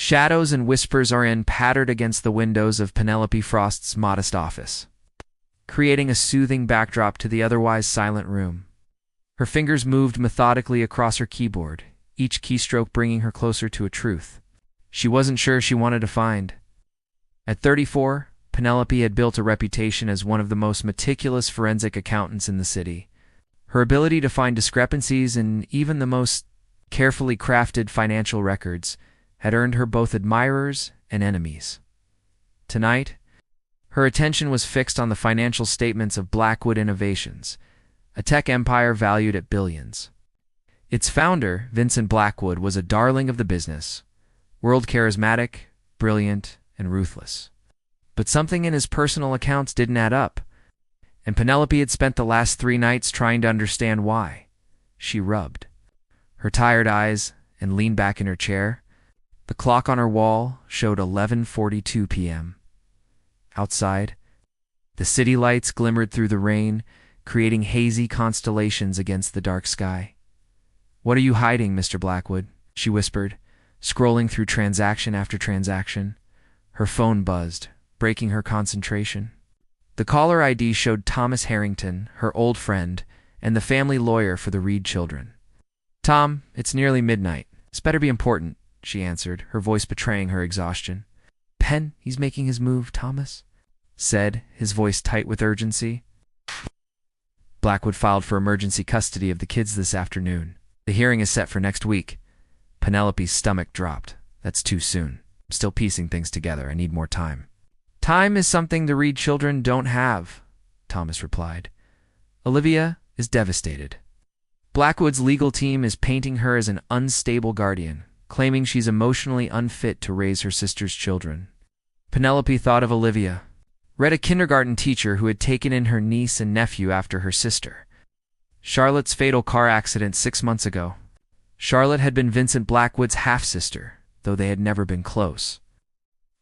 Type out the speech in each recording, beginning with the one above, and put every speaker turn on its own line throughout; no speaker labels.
Shadows and whispers are pattered against the windows of Penelope Frost's modest office, creating a soothing backdrop to the otherwise silent room. Her fingers moved methodically across her keyboard, each keystroke bringing her closer to a truth she wasn't sure she wanted to find. At 34, Penelope had built a reputation as one of the most meticulous forensic accountants in the city. Her ability to find discrepancies in even the most carefully crafted financial records had earned her both admirers and enemies. Tonight, her attention was fixed on the financial statements of Blackwood Innovations, a tech empire valued at billions. Its founder, Vincent Blackwood, was a darling of the business, world charismatic, brilliant, and ruthless. But something in his personal accounts didn't add up, and Penelope had spent the last 3 nights trying to understand why. She rubbed her tired eyes and leaned back in her chair. The clock on her wall showed 11:42 p.m. Outside, the city lights glimmered through the rain, creating hazy constellations against the dark sky. "What are you hiding, Mr. Blackwood?" she whispered, scrolling through transaction after transaction. Her phone buzzed, breaking her concentration. The caller ID showed Thomas Harrington, her old friend, and the family lawyer for the Reed children. "Tom, it's nearly midnight. It's better be important," she answered, her voice betraying her exhaustion. "Penn, he's making his move, Thomas," said, his voice tight with urgency. "Blackwood filed for emergency custody of the kids this afternoon. The hearing is set for next week." Penelope's stomach dropped. "That's too soon. I'm still piecing things together. I need more time." "Time is something the Reed children don't have," Thomas replied. "Olivia is devastated. Blackwood's legal team is painting her as an unstable guardian, claiming she's emotionally unfit to raise her sister's children." Penelope thought of Olivia, read a kindergarten teacher who had taken in her niece and nephew after her sister. Charlotte's fatal car accident 6 months ago. Charlotte had been Vincent Blackwood's half-sister, though they had never been close.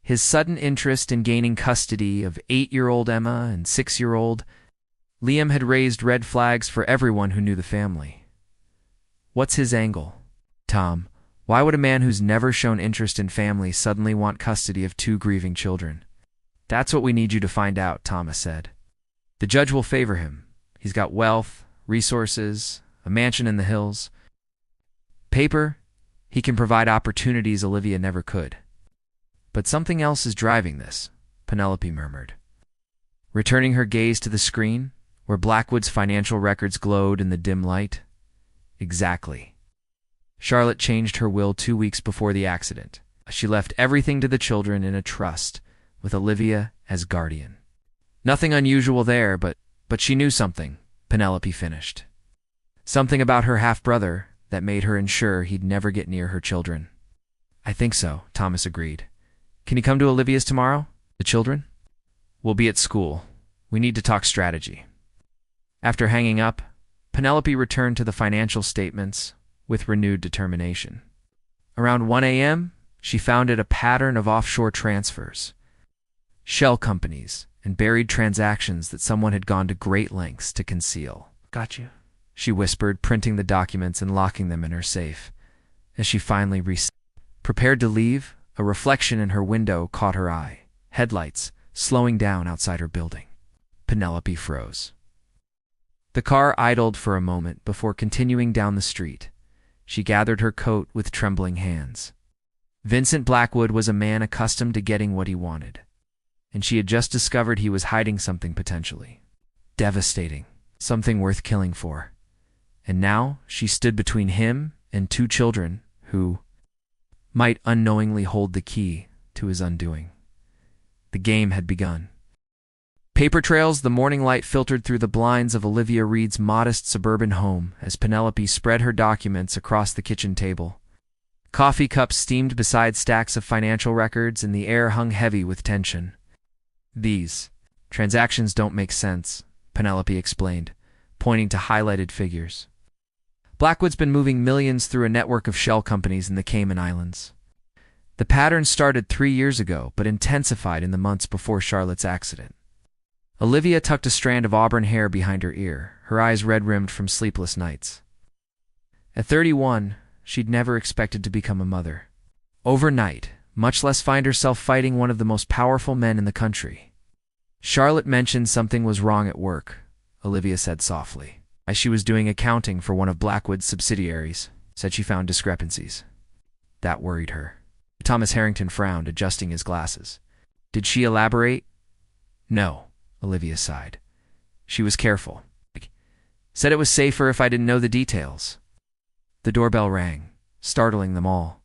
His sudden interest in gaining custody of 8-year-old Emma and 6-year-old Liam had raised red flags for everyone who knew the family. What's his angle? Tom, why would a man who's never shown interest in family suddenly want custody of 2 grieving children? "That's what we need you to find out," Thomas said. "The judge will favor him. He's got wealth, resources, a mansion in the hills. Paper, he can provide opportunities Olivia never could. But something else is driving this," Penelope murmured, returning her gaze to the screen, where Blackwood's financial records glowed in the dim light. "Exactly. Charlotte changed her will 2 weeks before the accident. She left everything to the children in a trust, with Olivia as guardian. Nothing unusual there, but she knew something," Penelope finished. "Something about her half-brother that made her ensure he'd never get near her children." "I think so," Thomas agreed. "Can you come to Olivia's tomorrow? The children?" "We'll be at school. We need to talk strategy." After hanging up, Penelope returned to the financial statements with renewed determination. Around 1 a.m., she found a pattern of offshore transfers, shell companies, and buried transactions that someone had gone to great lengths to conceal. "Got you," she whispered, printing the documents and locking them in her safe. As she finally prepared to leave, a reflection in her window caught her eye. Headlights slowing down outside her building. Penelope froze. The car idled for a moment before continuing down the street. She gathered her coat with trembling hands. Vincent Blackwood was a man accustomed to getting what he wanted, and she had just discovered he was hiding something potentially devastating, something worth killing for. And now she stood between him and 2 children who might unknowingly hold the key to his undoing. The game had begun. Paper trails, the morning light filtered through the blinds of Olivia Reed's modest suburban home as Penelope spread her documents across the kitchen table. Coffee cups steamed beside stacks of financial records, and the air hung heavy with tension. "These transactions don't make sense," Penelope explained, pointing to highlighted figures. "Blackwood's been moving millions through a network of shell companies in the Cayman Islands. The pattern started 3 years ago, but intensified in the months before Charlotte's accident." Olivia tucked a strand of auburn hair behind her ear, her eyes red-rimmed from sleepless nights. At 31, she'd never expected to become a mother. Overnight, much less find herself fighting one of the most powerful men in the country. Charlotte mentioned something was wrong at work, Olivia said softly. As she was doing accounting for one of Blackwood's subsidiaries, said she found discrepancies. That worried her. Thomas Harrington frowned, adjusting his glasses. Did she elaborate? No, Olivia sighed. She was careful. Said it was safer if I didn't know the details. The doorbell rang, startling them all.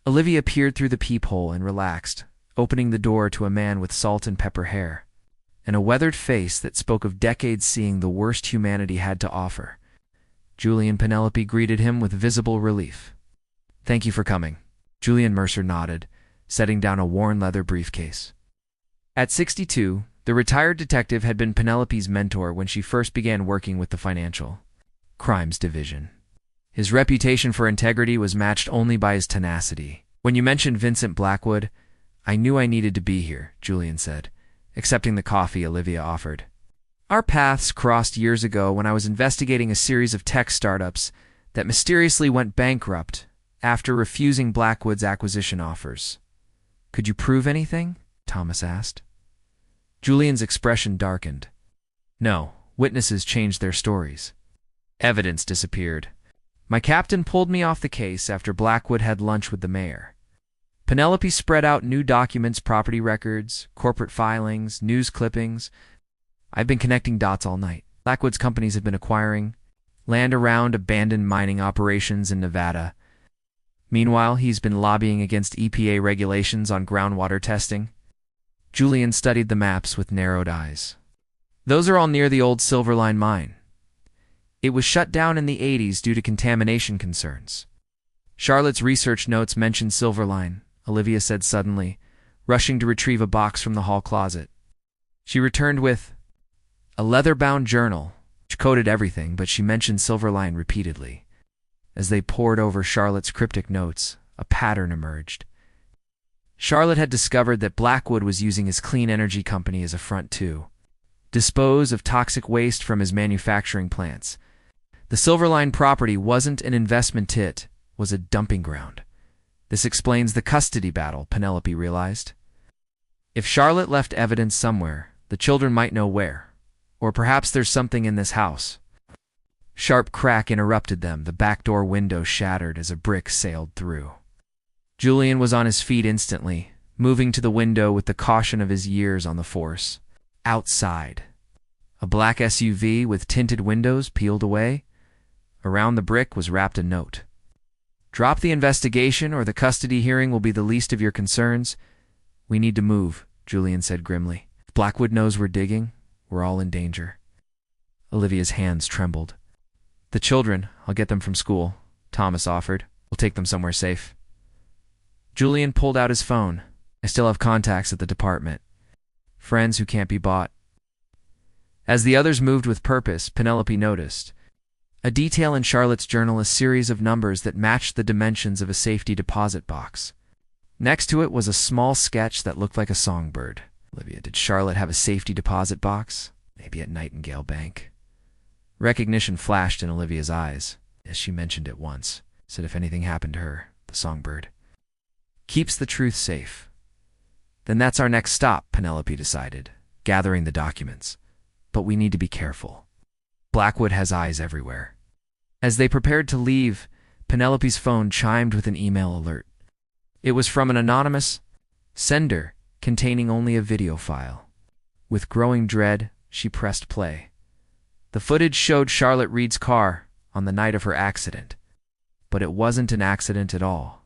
Olivia peered through the peephole and relaxed, opening the door to a man with salt and pepper hair, and a weathered face that spoke of decades seeing the worst humanity had to offer. Julie and Penelope greeted him with visible relief. Thank you for coming. Julian Mercer nodded, setting down a worn leather briefcase. At 62, the retired detective had been Penelope's mentor when she first began working with the Financial Crimes Division. His reputation for integrity was matched only by his tenacity. When you mentioned Vincent Blackwood, I knew I needed to be here, Julian said, accepting the coffee Olivia offered. Our paths crossed years ago when I was investigating a series of tech startups that mysteriously went bankrupt after refusing Blackwood's acquisition offers. Could you prove anything? Thomas asked. Julian's expression darkened. No, witnesses changed their stories. Evidence disappeared. My captain pulled me off the case after Blackwood had lunch with the mayor. Penelope spread out new documents, property records, corporate filings, news clippings. I've been connecting dots all night. Blackwood's companies have been acquiring land around abandoned mining operations in Nevada. Meanwhile, he's been lobbying against EPA regulations on groundwater testing. Julian studied the maps with narrowed eyes. Those are all near the old Silverline mine. It was shut down in the 80s due to contamination concerns. Charlotte's research notes mentioned Silverline, Olivia said suddenly, rushing to retrieve a box from the hall closet. She returned with a leather-bound journal, which coded everything, but she mentioned Silverline repeatedly. As they pored over Charlotte's cryptic notes, a pattern emerged. Charlotte had discovered that Blackwood was using his clean energy company as a front to dispose of toxic waste from his manufacturing plants. The Silverline property wasn't an investment, it was a dumping ground. This explains the custody battle, Penelope realized. If Charlotte left evidence somewhere, the children might know where. Or perhaps there's something in this house. Sharp crack interrupted them. The back door window shattered as a brick sailed through. Julian was on his feet instantly, moving to the window with the caution of his years on the force. Outside, a black SUV with tinted windows peeled away. Around the brick was wrapped a note. Drop the investigation or the custody hearing will be the least of your concerns. We need to move, Julian said grimly. If Blackwood knows we're digging, we're all in danger. Olivia's hands trembled. The children, I'll get them from school, Thomas offered. We'll take them somewhere safe. Julian pulled out his phone. I still have contacts at the department. Friends who can't be bought. As the others moved with purpose, Penelope noticed a detail in Charlotte's journal, a series of numbers that matched the dimensions of a safety deposit box. Next to it was a small sketch that looked like a songbird. Olivia, did Charlotte have a safety deposit box? Maybe at Nightingale Bank. Recognition flashed in Olivia's eyes as she mentioned it once. Said if anything happened to her, the songbird keeps the truth safe. Then that's our next stop, Penelope decided, gathering the documents. But we need to be careful. Blackwood has eyes everywhere. As they prepared to leave, Penelope's phone chimed with an email alert. It was from an anonymous sender containing only a video file. With growing dread, she pressed play. The footage showed Charlotte Reed's car on the night of her accident. But it wasn't an accident at all.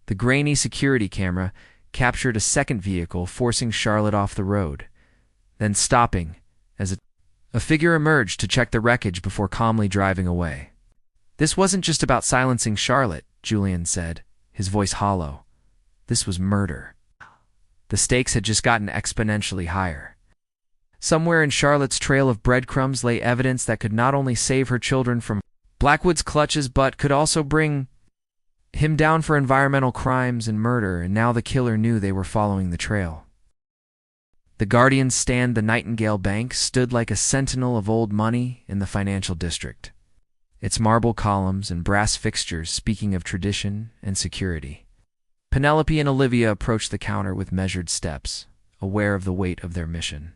The grainy security camera captured a second vehicle forcing Charlotte off the road, then stopping as a figure emerged to check the wreckage before calmly driving away. This wasn't just about silencing Charlotte, Julian said, his voice hollow. This was murder. The stakes had just gotten exponentially higher. Somewhere in Charlotte's trail of breadcrumbs lay evidence that could not only save her children from Blackwood's clutches but could also bring him down for environmental crimes and murder, and now the killer knew they were following the trail. The Guardian's stand, the Nightingale Bank, stood like a sentinel of old money in the financial district, its marble columns and brass fixtures speaking of tradition and security. Penelope and Olivia approached the counter with measured steps, aware of the weight of their mission.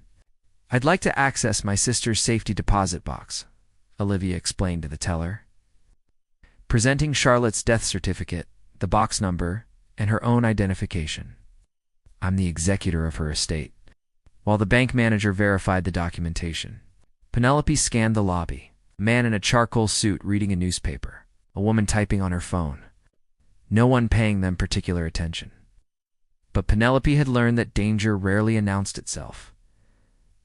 "I'd like to access my sister's safety deposit box," Olivia explained to the teller, presenting Charlotte's death certificate, the box number, and her own identification. "I'm the executor of her estate," while the bank manager verified the documentation. Penelope scanned the lobby. A man in a charcoal suit reading a newspaper, a woman typing on her phone. No one paying them particular attention. But Penelope had learned that danger rarely announced itself.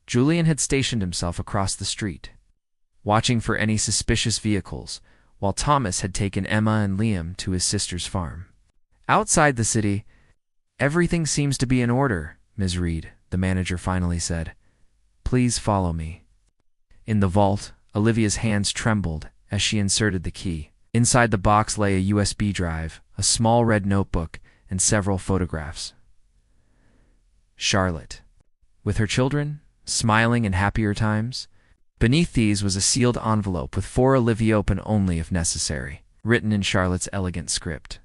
Julian had stationed himself across the street, watching for any suspicious vehicles, while Thomas had taken Emma and Liam to his sister's farm. Outside the city, "Everything seems to be in order, Ms. Reed," the manager finally said. "Please follow me." In the vault, Olivia's hands trembled as she inserted the key. Inside the box lay a USB drive, a small red notebook, and several photographs. Charlotte, with her children, smiling in happier times. Beneath these was a sealed envelope with "For Olivia, open only if necessary," written in Charlotte's elegant script.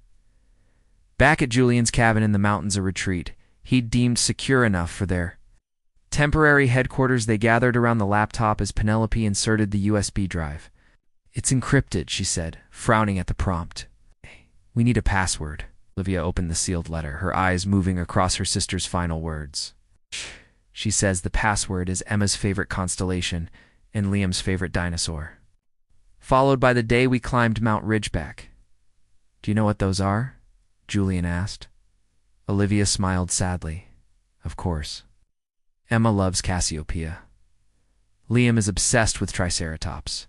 Back at Julian's cabin in the mountains of retreat, he'd deemed secure enough for their temporary headquarters, they gathered around the laptop as Penelope inserted the USB drive. "It's encrypted," she said, frowning at the prompt. "We need a password." Olivia opened the sealed letter, her eyes moving across her sister's final words. "She says the password is Emma's favorite constellation and Liam's favorite dinosaur, followed by the day we climbed Mount Ridgeback." "Do you know what those are?" Julian asked. Olivia smiled sadly. "Of course. Emma loves Cassiopeia. Liam is obsessed with Triceratops.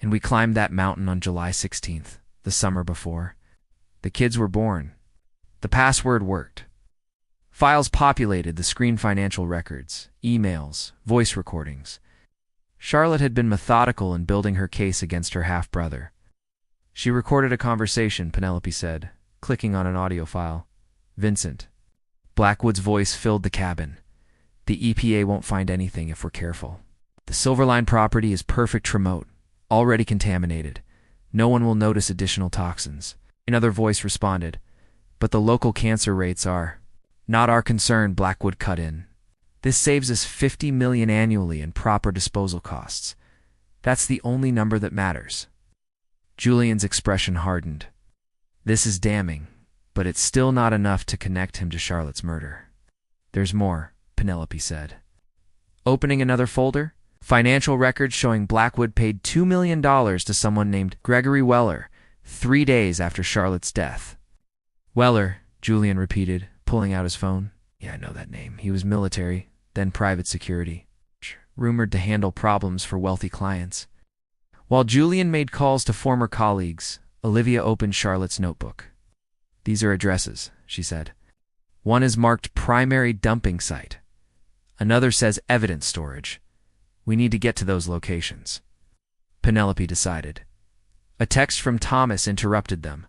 And we climbed that mountain on July 16th, the summer before the kids were born." The password worked. Files populated the screen: financial records, emails, voice recordings. Charlotte had been methodical in building her case against her half-brother. She recorded a conversation, Penelope said, clicking on an audio file. "Vincent." Blackwood's voice filled the cabin. "The EPA won't find anything if we're careful. The Silverline property is perfect remote, already contaminated. No one will notice additional toxins." Another voice responded, "But the local cancer rates are not our concern," Blackwood cut in. "This saves us $50 million annually in proper disposal costs. That's the only number that matters." Julian's expression hardened. "This is damning, but it's still not enough to connect him to Charlotte's murder." "There's more," Penelope said. Opening another folder, financial records showing Blackwood paid $2 million to someone named Gregory Weller 3 days after Charlotte's death. "Weller," Julian repeated, pulling out his phone. "Yeah, I know that name. He was military, then private security, rumored to handle problems for wealthy clients." While Julian made calls to former colleagues, Olivia opened Charlotte's notebook. "These are addresses," she said. "One is marked primary dumping site. Another says evidence storage. We need to get to those locations." Penelope decided. A text from Thomas interrupted them.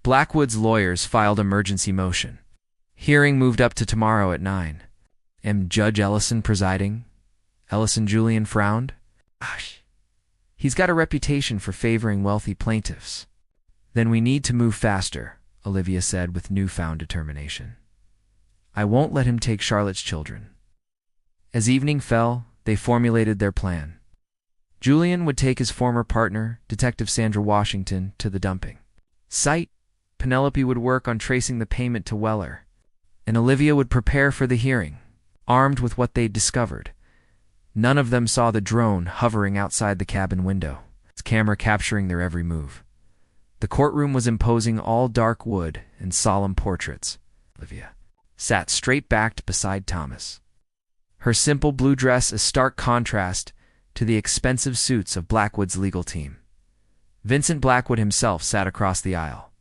Blackwood's lawyers filed emergency motion. Hearing moved up to tomorrow at 9. "Am Judge Ellison presiding?" Julian frowned. "Gosh, he's got a reputation for favoring wealthy plaintiffs." "Then we need to move faster," Olivia said with newfound determination. "I won't let him take Charlotte's children." As evening fell, they formulated their plan. Julian would take his former partner, Detective Sandra Washington, to the dumping site. Penelope would work on tracing the payment to Weller, and Olivia would prepare for the hearing, armed with what they'd discovered. None of them saw the drone hovering outside the cabin window, its camera capturing their every move. The courtroom was imposing, all dark wood and solemn portraits. Olivia sat straight-backed beside Thomas, her simple blue dress a stark contrast to the expensive suits of Blackwood's legal team. Vincent Blackwood himself sat across the aisle,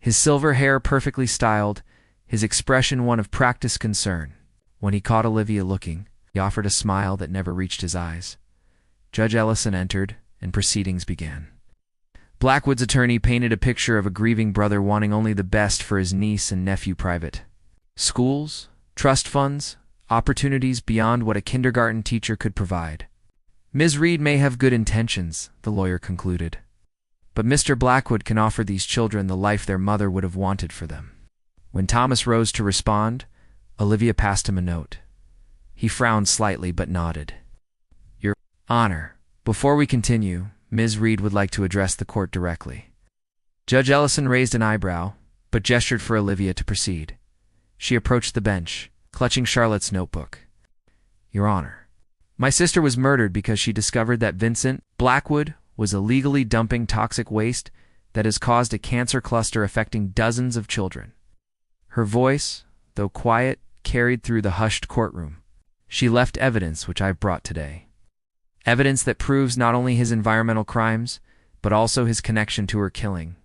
his silver hair perfectly styled, his expression one of practiced concern. When he caught Olivia looking, he offered a smile that never reached his eyes. Judge Ellison entered, and proceedings began. Blackwood's attorney painted a picture of a grieving brother wanting only the best for his niece and nephew. Private schools, trust funds, opportunities beyond what a kindergarten teacher could provide. "Ms. Reed may have good intentions," the lawyer concluded, "but Mr. Blackwood can offer these children the life their mother would have wanted for them." When Thomas rose to respond, Olivia passed him a note. He frowned slightly but nodded. Your Honor, before we continue, Ms. Reed would like to address the court directly. Judge Ellison raised an eyebrow, but gestured for Olivia to proceed. She approached the bench, clutching Charlotte's notebook. Your Honor, my sister was murdered because she discovered that Vincent Blackwood was illegally dumping toxic waste that has caused a cancer cluster affecting dozens of children. Her voice, though quiet, carried through the hushed courtroom. She left evidence which I've brought today. Evidence that proves not only his environmental crimes, but also his connection to her killing.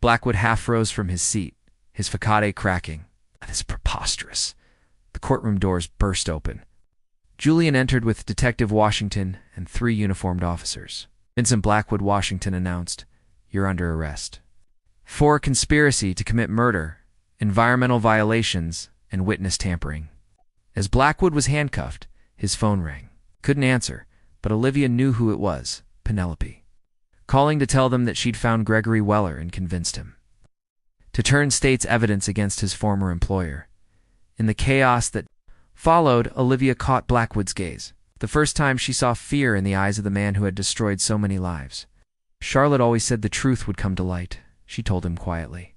Blackwood half rose from his seat, his facade cracking. This is preposterous. The courtroom doors burst open. Julian entered with Detective Washington and 3 uniformed officers. Vincent Blackwood Washington announced, "You're under arrest for conspiracy to commit murder, environmental violations, and witness tampering." As Blackwood was handcuffed, his phone rang. Couldn't answer, but Olivia knew who it was, Penelope, calling to tell them that she'd found Gregory Weller and convinced him to turn state's evidence against his former employer. In the chaos that followed, Olivia caught Blackwood's gaze. The first time she saw fear in the eyes of the man who had destroyed so many lives. Charlotte always said the truth would come to light, she told him quietly.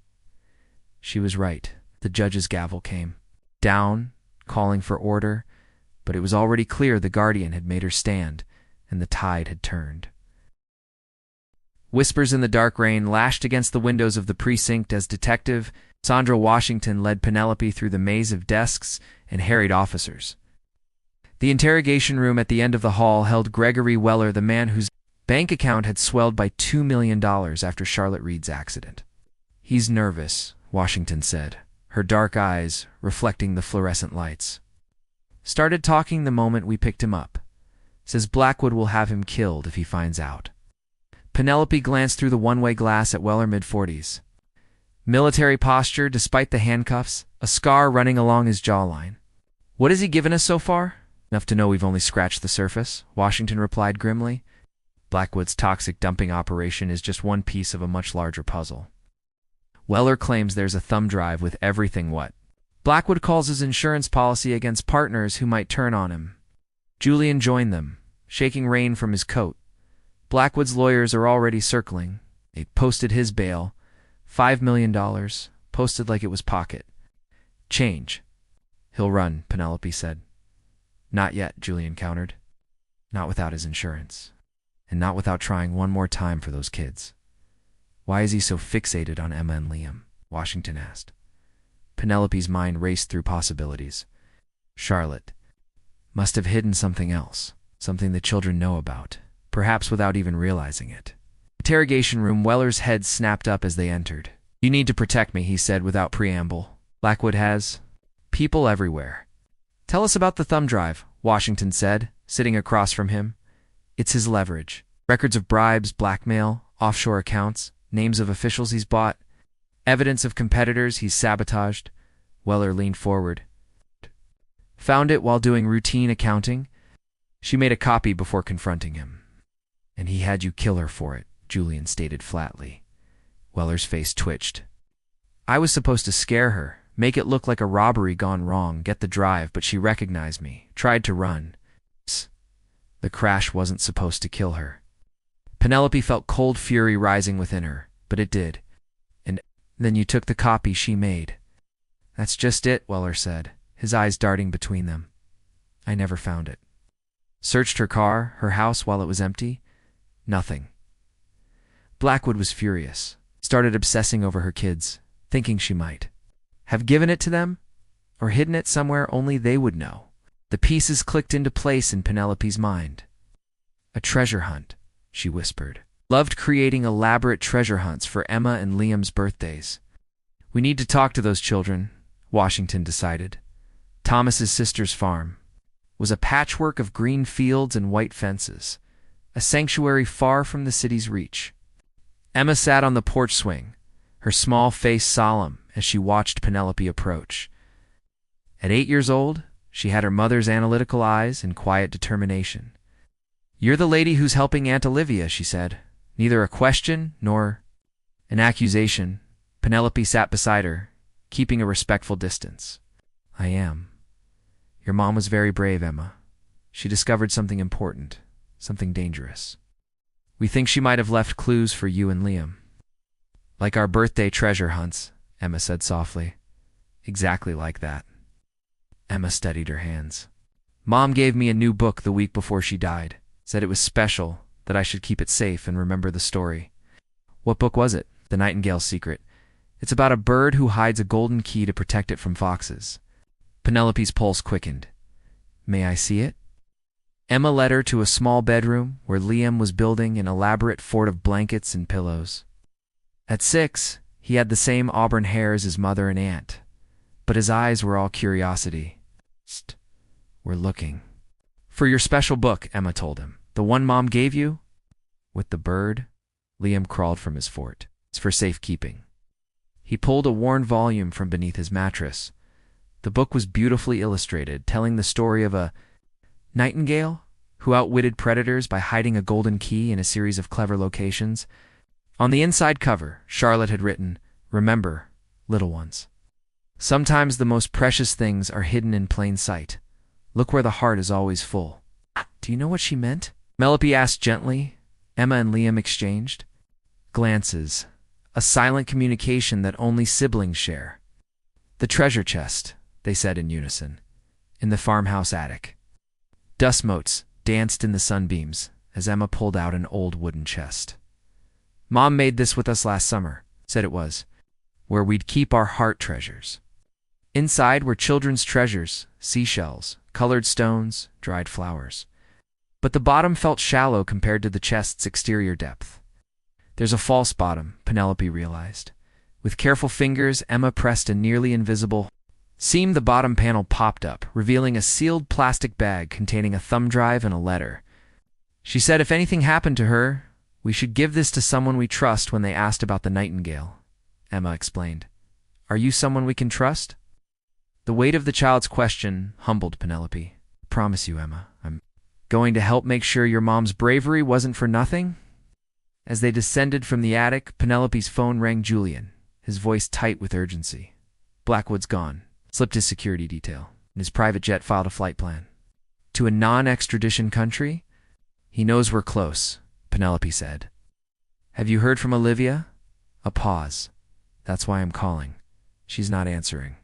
She was right. The judge's gavel came down, calling for order, but it was already clear the guardian had made her stand, and the tide had turned. Whispers in the dark rain lashed against the windows of the precinct as Detective Sandra Washington led Penelope through the maze of desks and harried officers. The interrogation room at the end of the hall held Gregory Weller, the man whose bank account had swelled by $2 million after Charlotte Reed's accident. He's nervous, Washington said, her dark eyes reflecting the fluorescent lights. Started talking the moment we picked him up. Says Blackwood will have him killed if he finds out. Penelope glanced through the one-way glass at Weller, mid-40s. Military posture despite the handcuffs, a scar running along his jawline. What has he given us so far? Enough to know we've only scratched the surface, Washington replied grimly. Blackwood's toxic dumping operation is just one piece of a much larger puzzle. Weller claims there's a thumb drive with everything what Blackwood calls his insurance policy against partners who might turn on him. Julian joined them, shaking rain from his coat. Blackwood's lawyers are already circling. They posted his bail, $5 million, posted like it was pocket change. He'll run, Penelope said. Not yet, Julian countered. Not without his insurance. And not without trying one more time for those kids. Why is he so fixated on Emma and Liam? Washington asked. Penelope's mind raced through possibilities. Charlotte must have hidden something else, something the children know about, perhaps without even realizing it. Interrogation room, Weller's head snapped up as they entered. You need to protect me, he said without preamble. Blackwood has people everywhere. Tell us about the thumb drive, Washington said, sitting across from him. It's his leverage. Records of bribes, blackmail, offshore accounts, names of officials he's bought, evidence of competitors he's sabotaged. Weller leaned forward. Found it while doing routine accounting. She made a copy before confronting him. And he had you kill her for it, Julian stated flatly. Weller's face twitched. I was supposed to scare her, make it look like a robbery gone wrong, get the drive, but she recognized me, tried to run. The crash wasn't supposed to kill her. Penelope felt cold fury rising within her, but it did. And then you took the copy she made. That's just it, Weller said, his eyes darting between them. I never found it. Searched her car, her house while it was empty. Nothing. Blackwood was furious. Started obsessing over her kids, thinking she might have given it to them, or hidden it somewhere only they would know. The pieces clicked into place in Penelope's mind. A treasure hunt, she whispered. Loved creating elaborate treasure hunts for Emma and Liam's birthdays. We need to talk to those children, Washington decided. Thomas's sister's farm was a patchwork of green fields and white fences, a sanctuary far from the city's reach. Emma sat on the porch swing, her small face solemn as she watched Penelope approach. At 8 years old, she had her mother's analytical eyes and quiet determination. You're the lady who's helping Aunt Olivia, she said. Neither a question nor an accusation. Penelope sat beside her, keeping a respectful distance. I am. Your mom was very brave, Emma. She discovered something important, something dangerous. We think she might have left clues for you and Liam. Like our birthday treasure hunts, Emma said softly. Exactly like that. Emma steadied her hands. Mom gave me a new book the week before she died. Said it was special, that I should keep it safe and remember the story. What book was it? The Nightingale's Secret. It's about a bird who hides a golden key to protect it from foxes. Penelope's pulse quickened. May I see it? Emma led her to a small bedroom where Liam was building an elaborate fort of blankets and pillows. At 6, he had the same auburn hair as his mother and aunt, but his eyes were all curiosity. Psst, we're looking. For your special book, Emma told him. The one Mom gave you? With the bird, Liam crawled from his fort. It's for safekeeping. He pulled a worn volume from beneath his mattress. The book was beautifully illustrated, telling the story of a nightingale who outwitted predators by hiding a golden key in a series of clever locations. On the inside cover, Charlotte had written, Remember, little ones. Sometimes the most precious things are hidden in plain sight. Look where the heart is always full. Do you know what she meant? Penelope asked gently. Emma and Liam exchanged glances, a silent communication that only siblings share. The treasure chest, they said in unison, in the farmhouse attic. Dust motes danced in the sunbeams as Emma pulled out an old wooden chest. Mom made this with us last summer, said it was, where we'd keep our heart treasures. Inside were children's treasures, seashells, colored stones, dried flowers. But the bottom felt shallow compared to the chest's exterior depth. There's a false bottom, Penelope realized. With careful fingers, Emma pressed a nearly invisible seam. The bottom panel popped up, revealing a sealed plastic bag containing a thumb drive and a letter. She said if anything happened to her, we should give this to someone we trust when they asked about the nightingale, Emma explained. Are you someone we can trust? The weight of the child's question humbled Penelope. Promise you, Emma, I'm going to help make sure your mom's bravery wasn't for nothing? As they descended from the attic, Penelope's phone rang. Julian, his voice tight with urgency. Blackwood's gone. Slipped his security detail, and his private jet filed a flight plan. To a non-extradition country? He knows we're close, Penelope said. Have you heard from Olivia? A pause. That's why I'm calling. She's not answering.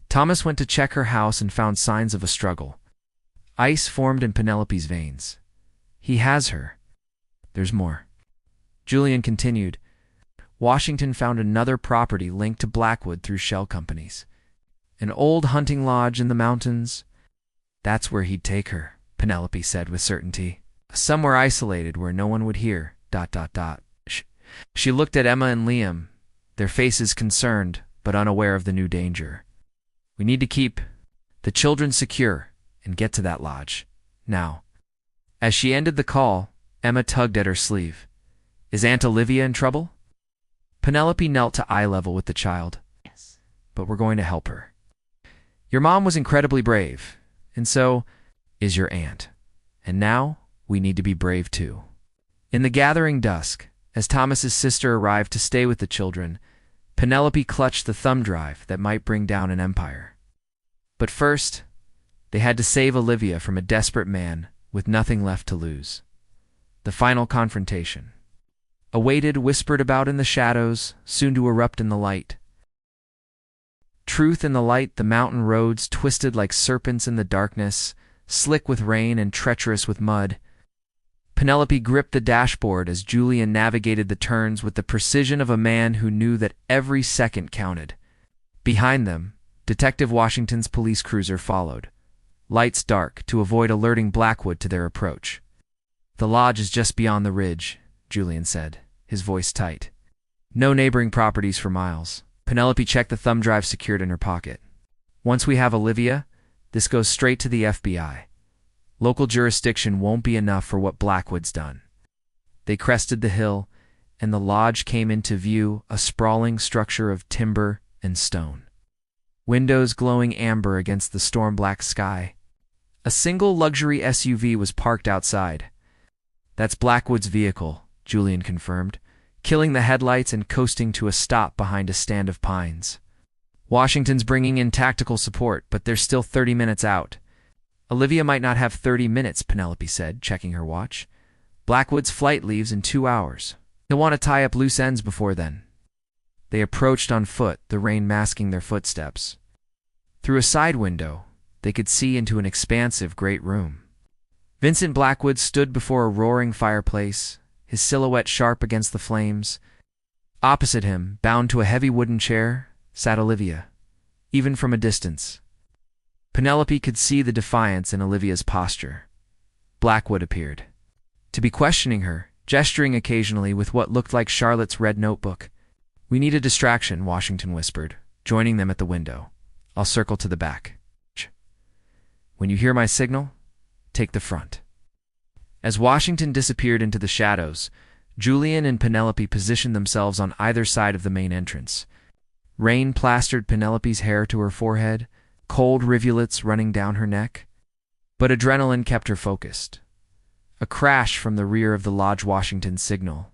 Thomas went to check her house and found signs of a struggle. Ice formed in Penelope's veins. He has her. There's more. Julian continued. Washington found another property linked to Blackwood through shell companies. An old hunting lodge in the mountains. That's where he'd take her, Penelope said with certainty. Somewhere isolated where no one would hear. ... She looked at Emma and Liam, their faces concerned but unaware of the new danger. We need to keep the children secure and get to that lodge. Now. As she ended the call, Emma tugged at her sleeve. Is Aunt Olivia in trouble? Penelope knelt to eye level with the child. Yes. But we're going to help her. Your mom was incredibly brave, and so is your aunt. And now we need to be brave too. In the gathering dusk, as Thomas's sister arrived to stay with the children, Penelope clutched the thumb drive that might bring down an empire. But first, they had to save Olivia from a desperate man with nothing left to lose. The final confrontation. Awaited, whispered about in the shadows, soon to erupt in the light. Truth in the light, the mountain roads twisted like serpents in the darkness, slick with rain and treacherous with mud. Penelope gripped the dashboard as Julian navigated the turns with the precision of a man who knew that every second counted. Behind them, Detective Washington's police cruiser followed, lights dark to avoid alerting Blackwood to their approach. The lodge is just beyond the ridge, Julian said, his voice tight. No neighboring properties for miles. Penelope checked the thumb drive secured in her pocket. Once we have Olivia, this goes straight to the FBI. Local jurisdiction won't be enough for what Blackwood's done. They crested the hill, and the lodge came into view, a sprawling structure of timber and stone. Windows glowing amber against the storm-black sky. A single luxury SUV was parked outside. That's Blackwood's vehicle, Julian confirmed, killing the headlights and coasting to a stop behind a stand of pines. Washington's bringing in tactical support, but there's still 30 minutes out. Olivia might not have 30 minutes, Penelope said, checking her watch. Blackwood's flight leaves in 2 hours. He'll want to tie up loose ends before then. They approached on foot, the rain masking their footsteps. Through a side window, they could see into an expansive great room. Vincent Blackwood stood before a roaring fireplace, his silhouette sharp against the flames. Opposite him, bound to a heavy wooden chair, sat Olivia, even from a distance. Penelope could see the defiance in Olivia's posture. Blackwood appeared to be questioning her, gesturing occasionally with what looked like Charlotte's red notebook. "We need a distraction," Washington whispered, joining them at the window. "I'll circle to the back. When you hear my signal, take the front." As Washington disappeared into the shadows, Julian and Penelope positioned themselves on either side of the main entrance. Rain plastered Penelope's hair to her forehead, cold rivulets running down her neck. But adrenaline kept her focused. A crash from the rear of the Lodge Washington signal.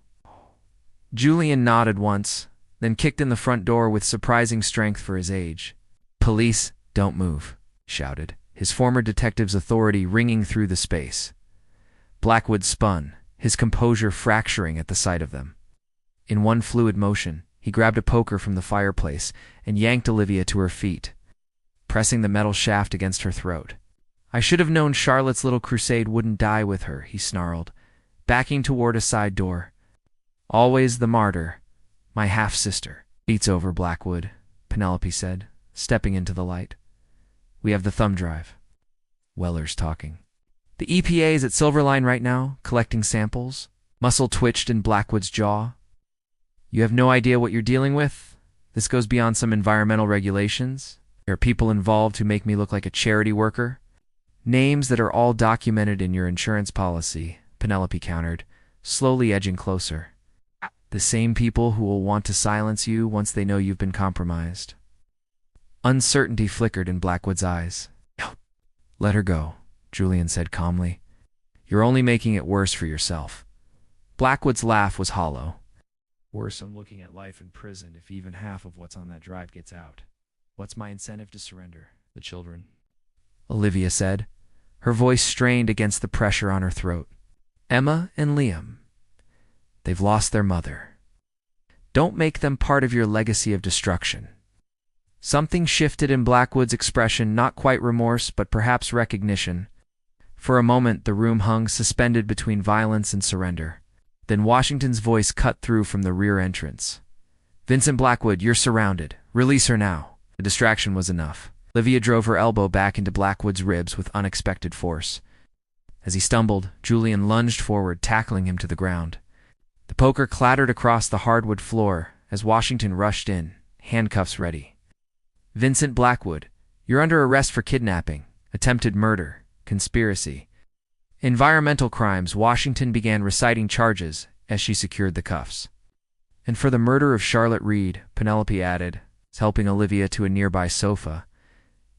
Julian nodded once, then kicked in the front door with surprising strength for his age. "Police, don't move," he shouted, his former detective's authority ringing through the space. Blackwood spun, his composure fracturing at the sight of them. In one fluid motion, he grabbed a poker from the fireplace and yanked Olivia to her feet, pressing the metal shaft against her throat. "I should have known Charlotte's little crusade wouldn't die with her," he snarled, backing toward a side door. "Always the martyr, my half-sister." "Beats over, Blackwood," Penelope said, stepping into the light. "We have the thumb drive." Weller's talking. "The EPA is at Silverline right now, collecting samples." Muscle twitched in Blackwood's jaw. "You have no idea what you're dealing with? This goes beyond some environmental regulations. There are people involved who make me look like a charity worker. Names that are all documented in your insurance policy," Penelope countered, slowly edging closer. "The same people who will want to silence you once they know you've been compromised." Uncertainty flickered in Blackwood's eyes. "Let her go," Julian said calmly. "You're only making it worse for yourself." Blackwood's laugh was hollow. "Worse than looking at life in prison if even half of what's on that drive gets out. What's my incentive to surrender? The children?" Olivia said, her voice strained against the pressure on her throat. "Emma and Liam. They've lost their mother. Don't make them part of your legacy of destruction." Something shifted in Blackwood's expression, not quite remorse, but perhaps recognition. For a moment, the room hung suspended between violence and surrender. Then Washington's voice cut through from the rear entrance. "Vincent Blackwood, you're surrounded. Release her now." The distraction was enough. Olivia drove her elbow back into Blackwood's ribs with unexpected force. As he stumbled, Julian lunged forward, tackling him to the ground. The poker clattered across the hardwood floor as Washington rushed in, handcuffs ready. "Vincent Blackwood, you're under arrest for kidnapping, attempted murder, conspiracy, environmental crimes." Washington began reciting charges as she secured the cuffs. "And for the murder of Charlotte Reed," Penelope added, helping Olivia to a nearby sofa.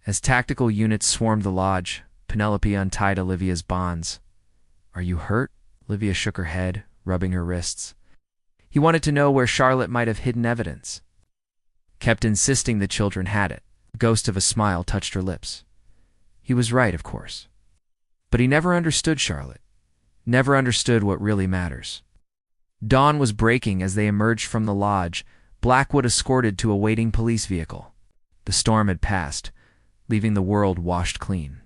As tactical units swarmed the lodge, Penelope untied Olivia's bonds. "Are you hurt?" Olivia shook her head, rubbing her wrists. He wanted to know where Charlotte might have hidden evidence. Kept insisting the children had it. The ghost of a smile touched her lips. He was right, of course. But he never understood Charlotte. Never understood what really matters. Dawn was breaking as they emerged from the lodge, Blackwood escorted to a waiting police vehicle. The storm had passed, leaving the world washed clean.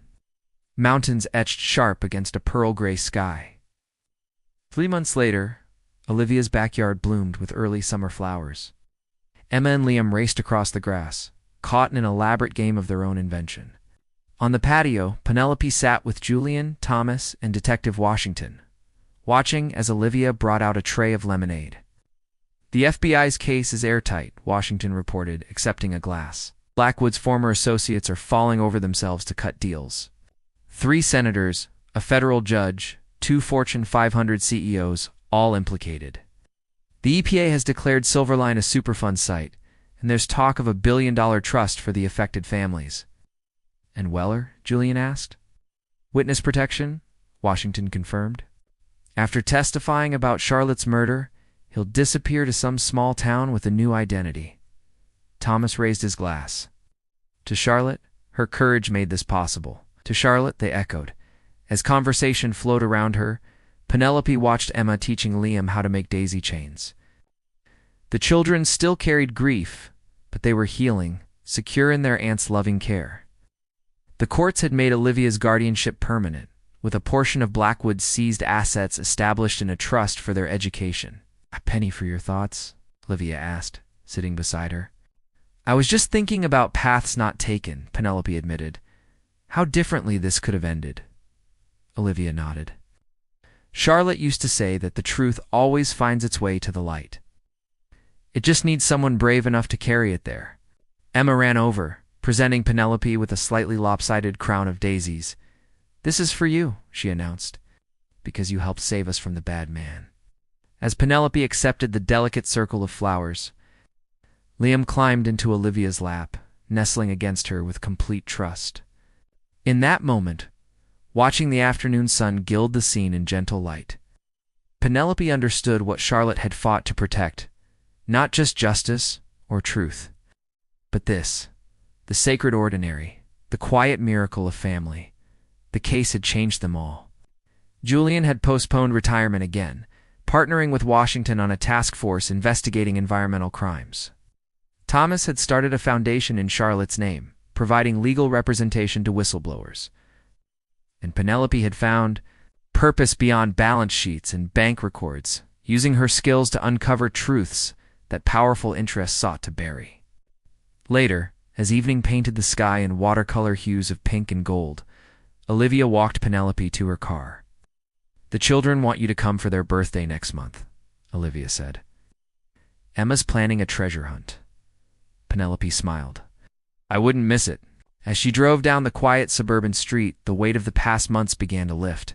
Mountains etched sharp against a pearl-gray sky. 3 months later, Olivia's backyard bloomed with early summer flowers. Emma and Liam raced across the grass, caught in an elaborate game of their own invention. On the patio, Penelope sat with Julian, Thomas, and Detective Washington, watching as Olivia brought out a tray of lemonade. "The FBI's case is airtight," Washington reported, accepting a glass. "Blackwood's former associates are falling over themselves to cut deals. 3 senators, a federal judge, 2 Fortune 500 CEOs, all implicated. The EPA has declared Silverline a Superfund site, and there's talk of a $1 billion trust for the affected families." "And Weller?" Julian asked. "Witness protection," Washington confirmed. "After testifying about Charlotte's murder, he'll disappear to some small town with a new identity." Thomas raised his glass. To Charlotte, her courage made this possible. To Charlotte, they echoed. As conversation flowed around her, Penelope watched Emma teaching Liam how to make daisy chains. The children still carried grief, but they were healing, secure in their aunt's loving care. The courts had made Olivia's guardianship permanent, with a portion of Blackwood's seized assets established in a trust for their education. "A penny for your thoughts?" Olivia asked, sitting beside her. "I was just thinking about paths not taken," Penelope admitted. "How differently this could have ended." Olivia nodded. Charlotte used to say that the truth always finds its way to the light. It just needs someone brave enough to carry it there. Emma ran over, presenting Penelope with a slightly lopsided crown of daisies. "This is for you," she announced, "because you helped save us from the bad man." As Penelope accepted the delicate circle of flowers, Liam climbed into Olivia's lap, nestling against her with complete trust. In that moment, watching the afternoon sun gild the scene in gentle light, Penelope understood what Charlotte had fought to protect, not just justice or truth, but this, the sacred ordinary, the quiet miracle of family. The case had changed them all. Julian had postponed retirement again, partnering with Washington on a task force investigating environmental crimes. Thomas had started a foundation in Charlotte's name, providing legal representation to whistleblowers. And Penelope had found purpose beyond balance sheets and bank records, using her skills to uncover truths that powerful interests sought to bury. Later, as evening painted the sky in watercolor hues of pink and gold, Olivia walked Penelope to her car. "The children want you to come for their birthday next month," Olivia said. "Emma's planning a treasure hunt." Penelope smiled. "I wouldn't miss it." As she drove down the quiet suburban street, the weight of the past months began to lift.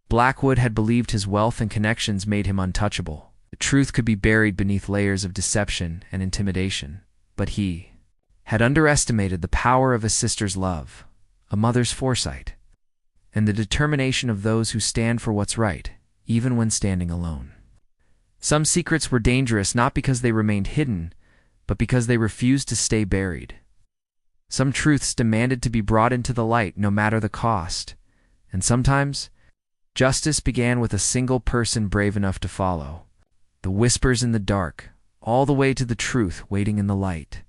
Blackwood had believed his wealth and connections made him untouchable. The truth could be buried beneath layers of deception and intimidation. But he had underestimated the power of a sister's love, a mother's foresight, and the determination of those who stand for what's right, even when standing alone. Some secrets were dangerous not because they remained hidden, but because they refused to stay buried. Some truths demanded to be brought into the light no matter the cost, and sometimes justice began with a single person brave enough to follow. The whispers in the dark, all the way to the truth waiting in the light.